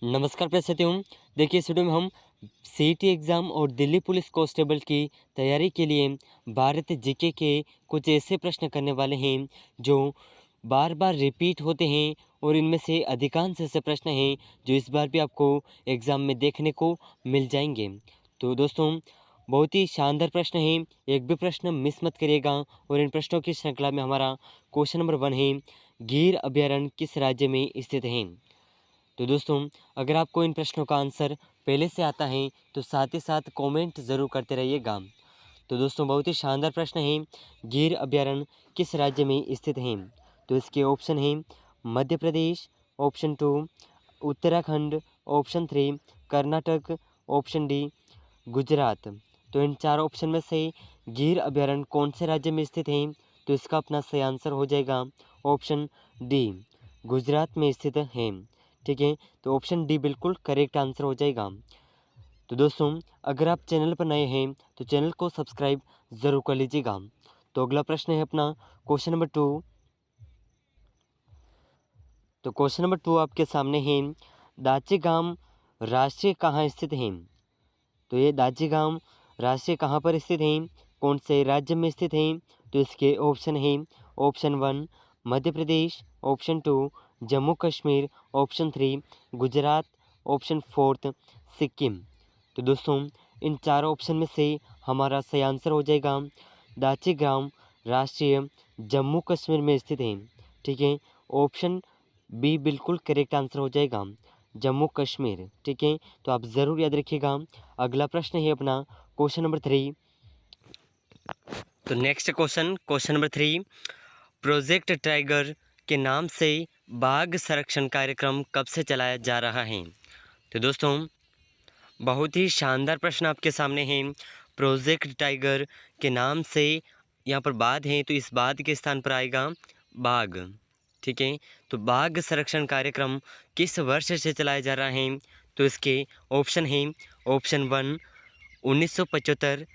नमस्कार प्रिय साथियों। देखिए इस वीडियो में हम सीईटी एग्ज़ाम और दिल्ली पुलिस कांस्टेबल की तैयारी के लिए भारत जीके के कुछ ऐसे प्रश्न करने वाले हैं जो बार बार रिपीट होते हैं और इनमें से अधिकांश ऐसे प्रश्न हैं जो इस बार भी आपको एग्ज़ाम में देखने को मिल जाएंगे। तो दोस्तों बहुत ही शानदार प्रश्न हैं, एक भी प्रश्न मिस मत करिएगा। और इन प्रश्नों की श्रृंखला में हमारा क्वेश्चन नंबर 1 है, गिर अभयारण्य किस राज्य में स्थित है। तो दोस्तों अगर आपको इन प्रश्नों का आंसर पहले से आता है तो साथ ही साथ कमेंट ज़रूर करते रहिएगा। तो दोस्तों बहुत ही शानदार प्रश्न है, गिर अभयारण्य किस राज्य में स्थित है। तो इसके ऑप्शन हैं Madhya Pradesh, option 2 Uttarakhand, option 3 Karnataka, option D Gujarat. तो इन चार ऑप्शन में से गिर अभयारण्य कौन से राज्य में स्थित है। तो इसका अपना सही आंसर हो जाएगा ऑप्शन डी, गुजरात में स्थित है। ठीक है, तो ऑप्शन डी बिल्कुल करेक्ट आंसर हो जाएगा। तो दोस्तों अगर आप चैनल पर नए हैं तो चैनल को सब्सक्राइब ज़रूर कर लीजिएगा। तो अगला प्रश्न है अपना क्वेश्चन नंबर 2। तो क्वेश्चन नंबर 2 आपके सामने है, दाचीगाम राष्ट्रीय कहाँ स्थित है। तो ये दाचीगाम राष्ट्रीय कहाँ पर स्थित है, कौन से राज्य में स्थित है। तो इसके ऑप्शन है option 1 Madhya Pradesh, option 2 Jammu Kashmir, option 3 Gujarat, option 4 Sikkim. तो दोस्तों इन चारों ऑप्शन में से हमारा सही आंसर हो जाएगा दाचीगाम राष्ट्रीय जम्मू कश्मीर में स्थित है। ठीक है, ऑप्शन बी बिल्कुल करेक्ट आंसर हो जाएगा जम्मू कश्मीर। ठीक है, तो आप ज़रूर याद रखिएगा। अगला प्रश्न है अपना क्वेश्चन नंबर 3। तो next question number 3, project tiger के नाम से बाघ संरक्षण कार्यक्रम कब से चलाया जा रहा है। तो दोस्तों बहुत ही शानदार प्रश्न आपके सामने है। प्रोजेक्ट टाइगर के नाम से यहाँ पर बाघ है तो इस बाघ के स्थान पर आएगा बाघ। ठीक है, तो बाघ संरक्षण कार्यक्रम किस वर्ष से चलाया जा रहा है। तो इसके ऑप्शन हैं ऑप्शन 1 1975,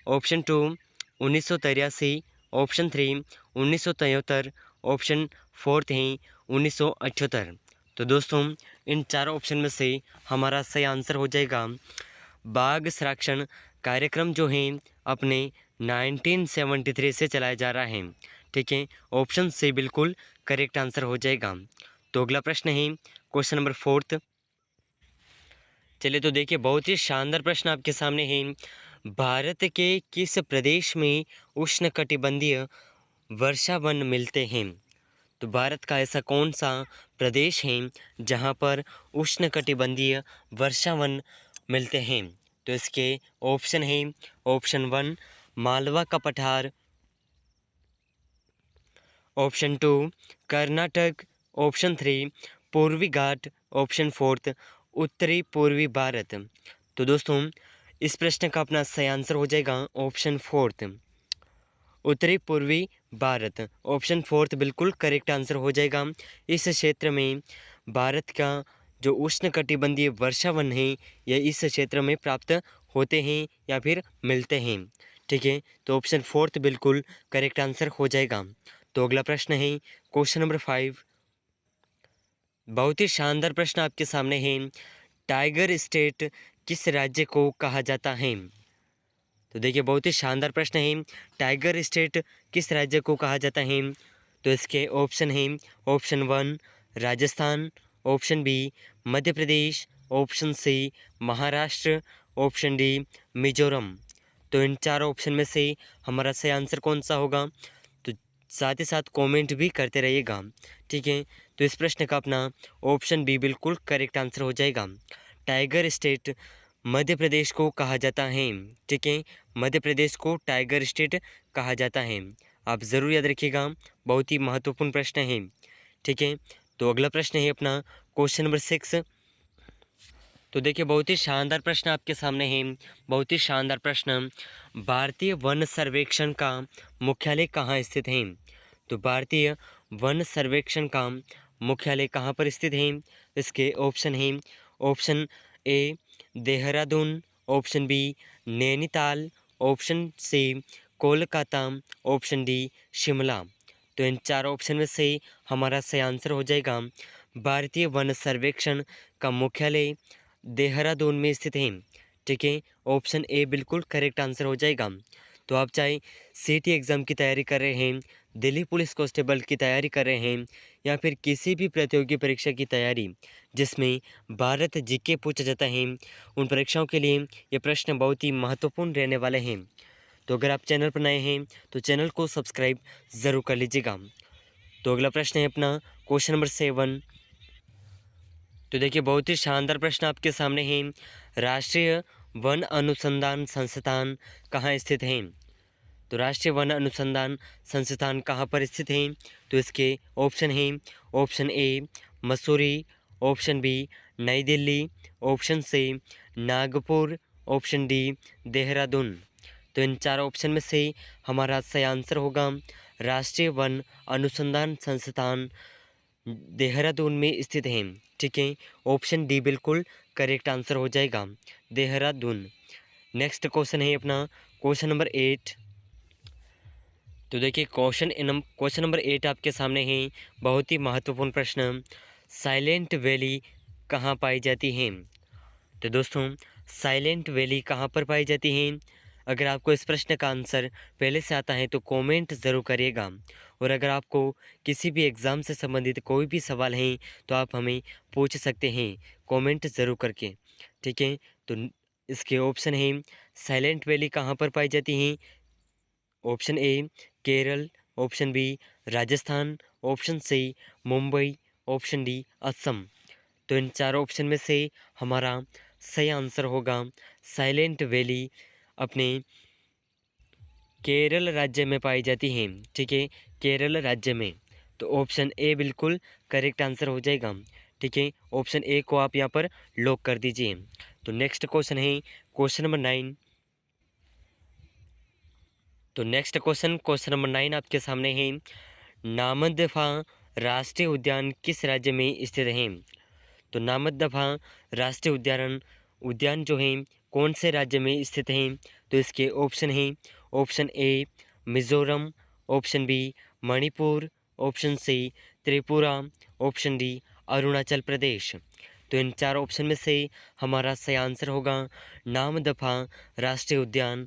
ऑप्शन 2 1983, ऑप्शन 3 1973, ऑप्शन 4 है 1978। तो दोस्तों इन चारों ऑप्शन में से हमारा सही आंसर हो जाएगा बाघ संरक्षण कार्यक्रम जो है अपने 1973 से चलाया जा रहा है। ठीक है, ऑप्शन से बिल्कुल करेक्ट आंसर हो जाएगा। तो अगला प्रश्न है क्वेश्चन नंबर 4। चलिए तो देखिए बहुत ही शानदार प्रश्न आपके सामने है, भारत के किस प्रदेश में उष्णकटिबंधीय वर्षावन मिलते हैं। तो भारत का ऐसा कौन सा प्रदेश है जहां पर उष्णकटिबंधीय वर्षावन मिलते हैं। तो इसके ऑप्शन है ऑप्शन 1 मालवा का पठार, ऑप्शन 2 कर्नाटक, ऑप्शन 3 पूर्वी घाट, ऑप्शन 4 उत्तरी पूर्वी भारत। तो दोस्तों इस प्रश्न का अपना सही आंसर हो जाएगा ऑप्शन 4 उत्तरी पूर्वी भारत। ऑप्शन 4 बिल्कुल करेक्ट आंसर हो जाएगा। इस क्षेत्र में भारत का जो उष्णकटिबंधीय वर्षावन है यह इस क्षेत्र में प्राप्त होते हैं या फिर मिलते हैं। ठीक है, तो ऑप्शन 4 बिल्कुल करेक्ट आंसर हो जाएगा। तो अगला प्रश्न है क्वेश्चन नंबर 5। बहुत ही शानदार प्रश्न आपके सामने है, टाइगर स्टेट किस राज्य को कहा जाता है। तो देखिए बहुत ही शानदार प्रश्न है, टाइगर स्टेट किस राज्य को कहा जाता है। तो इसके ऑप्शन हैं option 1 Rajasthan, option B Madhya Pradesh, option C Maharashtra, option D Mizoram. तो इन चारों ऑप्शन में से हमारा सही आंसर कौन सा होगा। तो साथ ही साथ कमेंट भी करते रहिएगा। ठीक है, तो इस प्रश्न का अपना ऑप्शन बी बिल्कुल करेक्ट आंसर हो जाएगा, टाइगर स्टेट मध्य प्रदेश को कहा जाता है। ठीक है, मध्य प्रदेश को टाइगर स्टेट कहा जाता है। आप ज़रूर याद रखिएगा, बहुत ही महत्वपूर्ण प्रश्न है। ठीक है, तो अगला प्रश्न है अपना क्वेश्चन नंबर 6। तो देखिए बहुत ही शानदार प्रश्न आपके सामने है, बहुत ही शानदार प्रश्न, भारतीय वन सर्वेक्षण का मुख्यालय कहाँ स्थित है। तो भारतीय वन सर्वेक्षण का मुख्यालय कहाँ पर स्थित है। इसके ऑप्शन हैं option A Dehradun, option B Nainital, option C Kolkata, option D Shimla. तो इन चार ऑप्शन में से हमारा सही आंसर हो जाएगा भारतीय वन सर्वेक्षण का मुख्यालय देहरादून में स्थित है। ठीक है, ऑप्शन ए बिल्कुल करेक्ट आंसर हो जाएगा। तो आप चाहे सीटी एग्ज़ाम की तैयारी कर रहे हैं, दिल्ली पुलिस कांस्टेबल की तैयारी कर रहे हैं, या फिर किसी भी प्रतियोगी परीक्षा की तैयारी जिसमें भारत जीके पूछा जाता है, उन परीक्षाओं के लिए ये प्रश्न बहुत ही महत्वपूर्ण रहने वाले हैं। तो अगर आप चैनल पर नए हैं तो चैनल को सब्सक्राइब ज़रूर कर लीजिएगा। तो अगला प्रश्न है अपना क्वेश्चन नंबर 7। तो देखिए बहुत ही शानदार प्रश्न आपके सामने है। राष्ट्रीय वन अनुसंधान संस्थान कहाँ स्थित है? तो राष्ट्रीय वन अनुसंधान संस्थान कहाँ पर स्थित है? तो इसके ऑप्शन हैं, option A Mussoorie, option B New Delhi, option C Nagpur, option D Dehradun. तो इन चार ऑप्शन में से हमारा सही आंसर होगा राष्ट्रीय वन अनुसंधान संस्थान देहरादून में स्थित है। ठीक है, ऑप्शन डी बिल्कुल करेक्ट आंसर हो जाएगा, देहरादून। नेक्स्ट क्वेश्चन है अपना क्वेश्चन नंबर 8। तो देखिए क्वेश्चन नंबर 8 आपके सामने है। बहुत ही महत्वपूर्ण प्रश्न, साइलेंट वैली कहाँ पाई जाती है? तो दोस्तों साइलेंट वैली कहाँ पर पाई जाती है? अगर आपको इस प्रश्न का आंसर पहले से आता है तो कमेंट ज़रूर करिएगा। और अगर आपको किसी भी एग्ज़ाम से संबंधित कोई भी सवाल है तो आप हमें पूछ सकते हैं कमेंट ज़रूर करके। ठीक है, तो इसके ऑप्शन है साइलेंट वैली कहाँ पर पाई जाती है? Option A Kerala, option B Rajasthan, option C Mumbai, option D Assam. तो इन चारों ऑप्शन में से हमारा सही आंसर होगा साइलेंट वैली अपने केरल राज्य में पाई जाती है। ठीक है, केरल राज्य में। तो ऑप्शन ए बिल्कुल करेक्ट आंसर हो जाएगा। ठीक है, ऑप्शन ए को आप यहाँ पर लॉक कर दीजिए। तो नेक्स्ट क्वेश्चन है क्वेश्चन नंबर 9। तो नेक्स्ट क्वेश्चन नंबर 9 आपके सामने है। नामदफा राष्ट्रीय उद्यान किस राज्य में स्थित है? तो नामदफा राष्ट्रीय उद्यान जो है कौन से राज्य में स्थित है? तो इसके ऑप्शन हैं, option A Mizoram, option B Manipur, option C Tripura, option D Arunachal Pradesh. तो इन चार ऑप्शन में से हमारा सही आंसर होगा नामदफा राष्ट्रीय उद्यान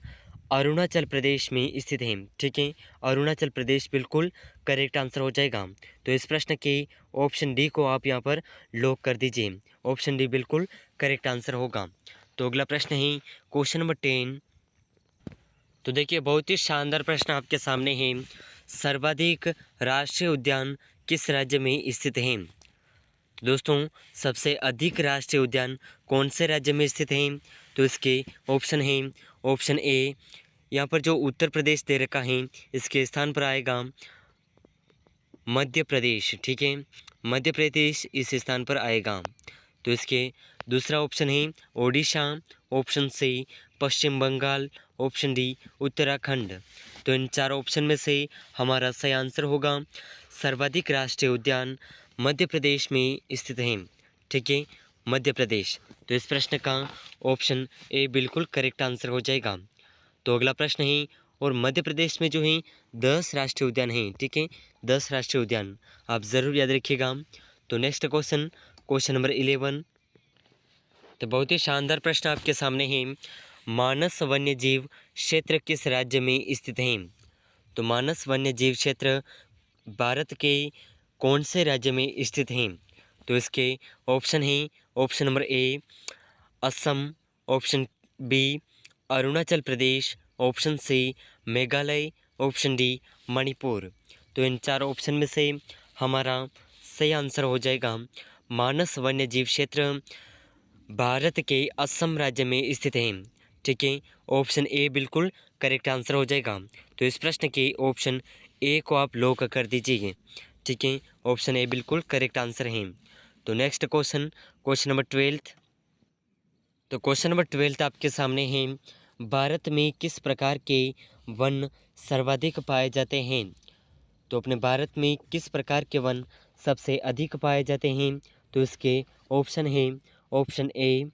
अरुणाचल प्रदेश में स्थित है। ठीक है, अरुणाचल प्रदेश बिल्कुल करेक्ट आंसर हो जाएगा। तो इस प्रश्न के ऑप्शन डी को आप यहाँ पर लॉक कर दीजिए, ऑप्शन डी बिल्कुल करेक्ट आंसर होगा। तो अगला प्रश्न है क्वेश्चन नंबर 10। तो देखिए बहुत ही शानदार प्रश्न आपके सामने है। सर्वाधिक राष्ट्रीय उद्यान किस राज्य में स्थित है? दोस्तों सबसे अधिक राष्ट्रीय उद्यान कौन से राज्य में स्थित हैं? तो इसके ऑप्शन हैं, ऑप्शन ए यहाँ पर जो उत्तर प्रदेश दे रखा है इसके स्थान पर आएगा मध्य प्रदेश। ठीक है, मध्य प्रदेश इस स्थान पर आएगा। तो इसके दूसरा ऑप्शन है ओडिशा, ऑप्शन सी पश्चिम बंगाल, ऑप्शन डी उत्तराखंड। तो इन चार ऑप्शन में से हमारा सही आंसर होगा सर्वाधिक राष्ट्रीय उद्यान मध्य प्रदेश में स्थित है। ठीक है, मध्य प्रदेश। तो इस प्रश्न का ऑप्शन ए बिल्कुल करेक्ट आंसर हो जाएगा। तो अगला प्रश्न है, और मध्य प्रदेश में जो है 10 राष्ट्रीय उद्यान हैं। ठीक है, 10 राष्ट्रीय उद्यान आप ज़रूर याद रखिएगा। तो नेक्स्ट क्वेश्चन नंबर 11। तो बहुत ही शानदार प्रश्न आपके सामने है। मानस वन्य जीव क्षेत्र किस राज्य में स्थित है? तो मानस वन्य जीव क्षेत्र भारत के कौन से राज्य में स्थित हैं? तो इसके ऑप्शन हैं, option number A Assam, option B Arunachal Pradesh, option C Meghalaya, option D Manipur. तो इन चार ऑप्शन में से हमारा सही आंसर हो जाएगा मानस वन्य जीव क्षेत्र भारत के असम राज्य में स्थित है। ठीक है, ऑप्शन ए बिल्कुल करेक्ट आंसर हो जाएगा। तो इस प्रश्न के ऑप्शन ए को आप लॉक कर दीजिए। ठीक है, ऑप्शन ए बिल्कुल करेक्ट आंसर है। तो नेक्स्ट क्वेश्चन नंबर 12। तो क्वेश्चन नंबर 12 आपके सामने है। भारत में किस प्रकार के वन सर्वाधिक पाए जाते हैं? तो अपने भारत में किस प्रकार के वन सबसे अधिक पाए जाते हैं? तो इसके ऑप्शन हैं, ऑप्शन ए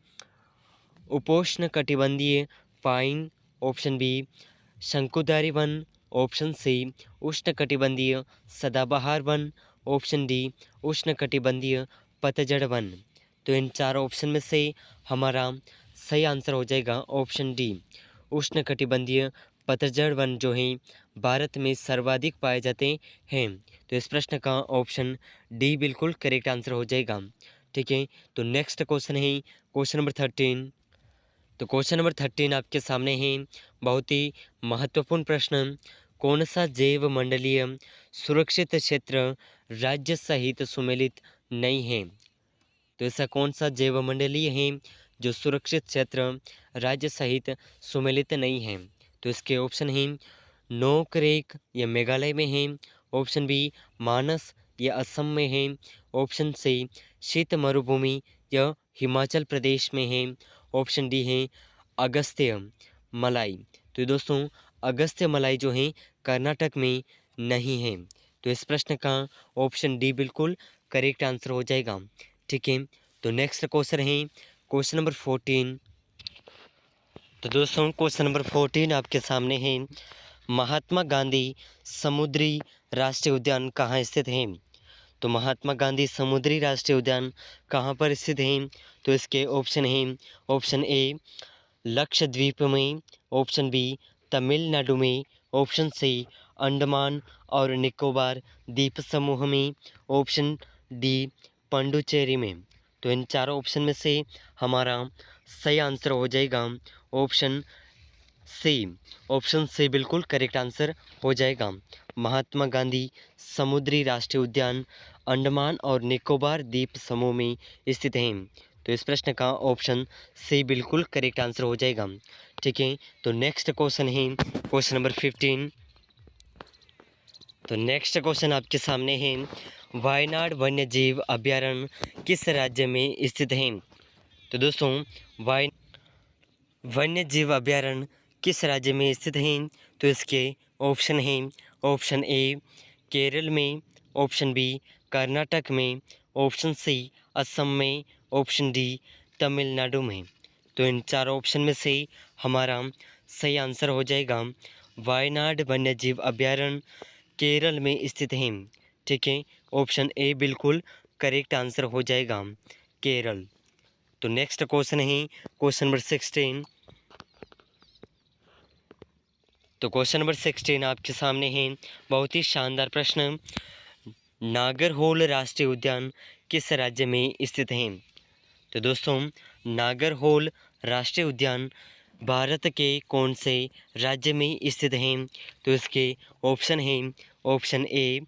उपोष्ण कटिबंधीय पाइन, ऑप्शन बी शंकुधारी वन, ऑप्शन सी उष्ण कटिबंधीय सदाबहार वन, ऑप्शन डी उष्णकटिबंधीय पतझड़ वन। तो इन चारों ऑप्शन में से हमारा सही आंसर हो जाएगा ऑप्शन डी उष्णकटिबंधीय पतझड़ वन जो हैं भारत में सर्वाधिक पाए जाते हैं। तो इस प्रश्न का ऑप्शन डी बिल्कुल करेक्ट आंसर हो जाएगा। ठीक है, तो नेक्स्ट क्वेश्चन है क्वेश्चन नंबर 13। तो क्वेश्चन नंबर 13 आपके सामने है, बहुत ही महत्वपूर्ण प्रश्न। कौन सा जैव मंडलीय सुरक्षित क्षेत्र राज्य सहित सुमेलित नहीं है? तो ऐसा कौन सा जैव मंडलीय है जो सुरक्षित क्षेत्र राज्य सहित सुमेलित नहीं है? तो इसके ऑप्शन हैं नोकरेक या मेघालय में है, ऑप्शन बी मानस या असम में है, ऑप्शन सी शीत मरुभूमि या हिमाचल प्रदेश में है, ऑप्शन डी है अगस्त्य मलाई। तो दोस्तों अगस्त्य मलाई जो है कर्नाटक में नहीं है। तो इस प्रश्न का ऑप्शन डी बिल्कुल करेक्ट आंसर हो जाएगा। ठीक है, तो नेक्स्ट क्वेश्चन है क्वेश्चन नंबर 14। तो दोस्तों क्वेश्चन नंबर 14 आपके सामने है, महात्मा गांधी समुद्री राष्ट्रीय उद्यान कहाँ स्थित है? तो महात्मा गांधी समुद्री राष्ट्रीय उद्यान कहाँ पर स्थित है? तो इसके ऑप्शन हैं, ऑप्शन ए लक्षद्वीप में, ऑप्शन बी तमिलनाडु में, ऑप्शन सी अंडमान और निकोबार द्वीप समूह में, ऑप्शन डी पुडुचेरी में। तो इन चारों ऑप्शन में से हमारा सही आंसर हो जाएगा ऑप्शन सी। ऑप्शन सी बिल्कुल करेक्ट आंसर हो जाएगा। महात्मा गांधी समुद्री राष्ट्रीय उद्यान अंडमान और निकोबार द्वीप समूह में स्थित है। तो इस प्रश्न का ऑप्शन सी बिल्कुल करेक्ट आंसर हो जाएगा। ठीक है, तो नेक्स्ट क्वेश्चन है क्वेश्चन नंबर 15। तो नेक्स्ट क्वेश्चन आपके सामने है, वायनाड वन्य जीव अभयारण्य किस राज्य में स्थित है? तो दोस्तों वन्य जीव अभयारण्य किस राज्य में स्थित हैं? तो इसके ऑप्शन हैं, ऑप्शन ए केरल में, ऑप्शन बी कर्नाटक में, ऑप्शन सी असम में, ऑप्शन डी तमिलनाडु में। तो इन चारों ऑप्शन में से हमारा सही आंसर हो जाएगा वायनाड वन्य जीव अभयारण्य केरल में स्थित हैं। ठीक है, ऑप्शन ए बिल्कुल करेक्ट आंसर हो जाएगा केरल। तो नेक्स्ट क्वेश्चन है क्वेश्चन नंबर 16। तो क्वेश्चन नंबर 16 आपके सामने है, बहुत ही शानदार प्रश्न। नागरहोल राष्ट्रीय उद्यान किस राज्य में स्थित है? तो दोस्तों नागरहोल राष्ट्रीय उद्यान भारत के कौन से राज्य में स्थित हैं? तो इसके ऑप्शन हैं, ऑप्शन ए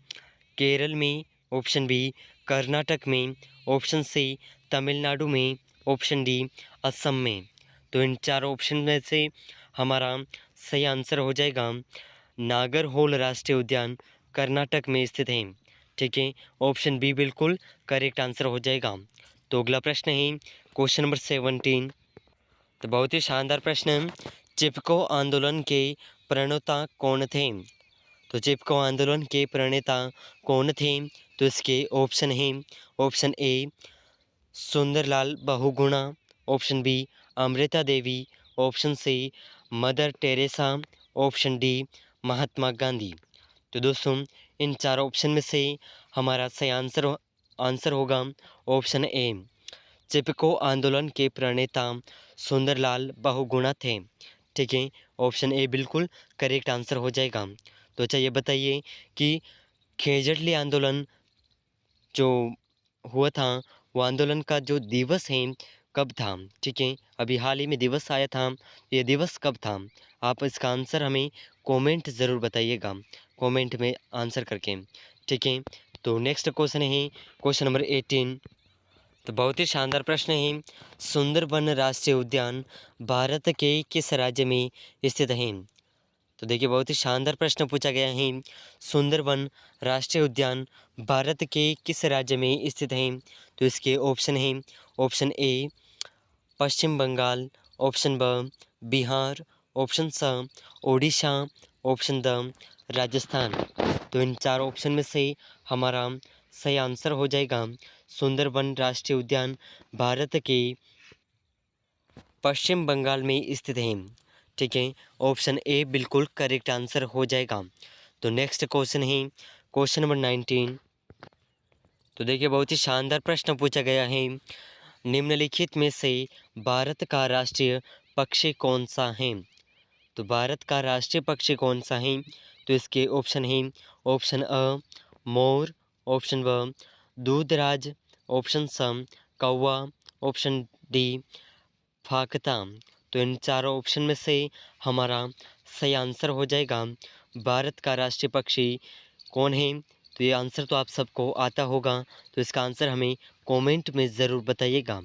केरल में, ऑप्शन बी कर्नाटक में, ऑप्शन सी तमिलनाडु में, ऑप्शन डी असम में। तो इन चारों ऑप्शन में से हमारा सही आंसर हो जाएगा नागरहोल राष्ट्रीय उद्यान कर्नाटक में स्थित है। ठीक है, ऑप्शन बी बिल्कुल करेक्ट आंसर हो जाएगा। तो अगला प्रश्न है क्वेश्चन नंबर 17। तो बहुत ही शानदार प्रश्न, चिपको आंदोलन के प्रणेता कौन थे? तो चिपको आंदोलन के प्रणेता कौन थे? तो इसके ऑप्शन हैं, option A Sunderlal Bahuguna, option B Amrita Devi, option C mother Teresa, option D Mahatma Gandhi. तो दोस्तों इन चारों ऑप्शन में से हमारा सही आंसर होगा ऑप्शन ए चिपको आंदोलन के प्रणेता सुंदरलाल बहुगुणा थे। ठीक है, ऑप्शन ए बिल्कुल करेक्ट आंसर हो जाएगा। तो अच्छा ये बताइए कि खेजड़ली आंदोलन जो हुआ था वो आंदोलन का जो दिवस है कब था? ठीक है, अभी हाल ही में दिवस आया था, ये दिवस कब था? आप इसका आंसर हमें कमेंट ज़रूर बताइएगा, कमेंट में आंसर करके। ठीक है, तो नेक्स्ट क्वेश्चन है क्वेश्चन नंबर 18। तो बहुत ही शानदार प्रश्न है, सुंदरबन राष्ट्रीय उद्यान भारत के किस राज्य में स्थित है? तो देखिए बहुत ही शानदार प्रश्न पूछा गया है, सुंदरबन राष्ट्रीय उद्यान भारत के किस राज्य में स्थित है? तो इसके ऑप्शन हैं, option A Paschim Bengal, option B Bihar, option स ओडिशा, ऑप्शन द राजस्थान। तो इन चार ऑप्शन में से हमारा सही आंसर हो जाएगा सुंदरबन राष्ट्रीय उद्यान भारत के पश्चिम बंगाल में स्थित है। ठीक है, ऑप्शन ए बिल्कुल करेक्ट आंसर हो जाएगा। तो नेक्स्ट क्वेश्चन है क्वेश्चन नंबर 19। तो देखिए बहुत ही शानदार प्रश्न पूछा गया है। निम्नलिखित में से भारत का राष्ट्रीय पक्षी कौन सा है? तो भारत का राष्ट्रीय पक्षी कौन सा है? तो इसके ऑप्शन हैं, ऑप्शन अ मोर, ऑप्शन ब दूधराज, ऑप्शन सम कौवा, ऑप्शन डी फाकता। तो इन चारों ऑप्शन में से हमारा सही आंसर हो जाएगा भारत का राष्ट्रीय पक्षी कौन है। तो ये आंसर तो आप सबको आता होगा, तो इसका आंसर हमें कमेंट में ज़रूर बताइएगा।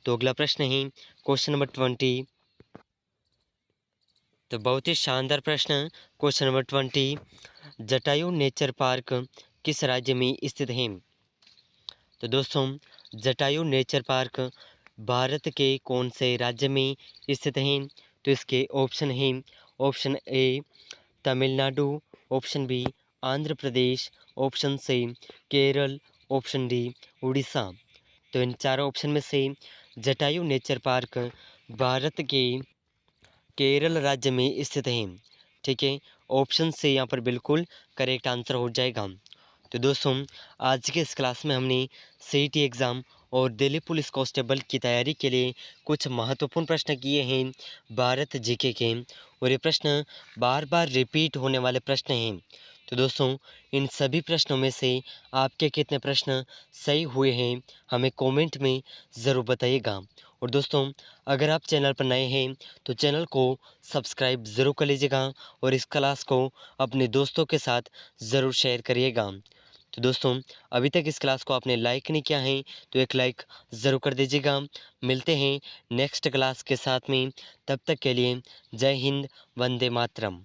तो अगला प्रश्न है क्वेश्चन नंबर 20। तो बहुत ही शानदार प्रश्न question number 20, Jatayu nature park किस राज्य में स्थित है? तो दोस्तों जटायु नेचर पार्क भारत के कौन से राज्य में स्थित हैं? तो इसके ऑप्शन हैं, option A Tamil Nadu, option B Andhra Pradesh, option C Kerala, option D Orissa. तो इन चारों ऑप्शन में से जटायु नेचर पार्क भारत के केरल राज्य में स्थित है। ठीक है, ऑप्शन से यहाँ पर बिल्कुल करेक्ट आंसर हो जाएगा। तो दोस्तों आज के इस क्लास में हमने सीईटी एग्ज़ाम और दिल्ली पुलिस कांस्टेबल की तैयारी के लिए कुछ महत्वपूर्ण प्रश्न किए हैं भारत जीके के, और ये प्रश्न बार बार रिपीट होने वाले प्रश्न हैं। तो दोस्तों इन सभी प्रश्नों में से आपके कितने प्रश्न सही हुए हैं हमें कमेंट में ज़रूर बताइएगा। और दोस्तों अगर आप चैनल पर नए हैं तो चैनल को सब्सक्राइब ज़रूर कर लीजिएगा और इस क्लास को अपने दोस्तों के साथ ज़रूर शेयर करिएगा। तो दोस्तों अभी तक इस क्लास को आपने लाइक नहीं किया है तो एक लाइक ज़रूर कर दीजिएगा। मिलते हैं नेक्स्ट क्लास के साथ में, तब तक के लिए जय हिंद, वंदे मातरम।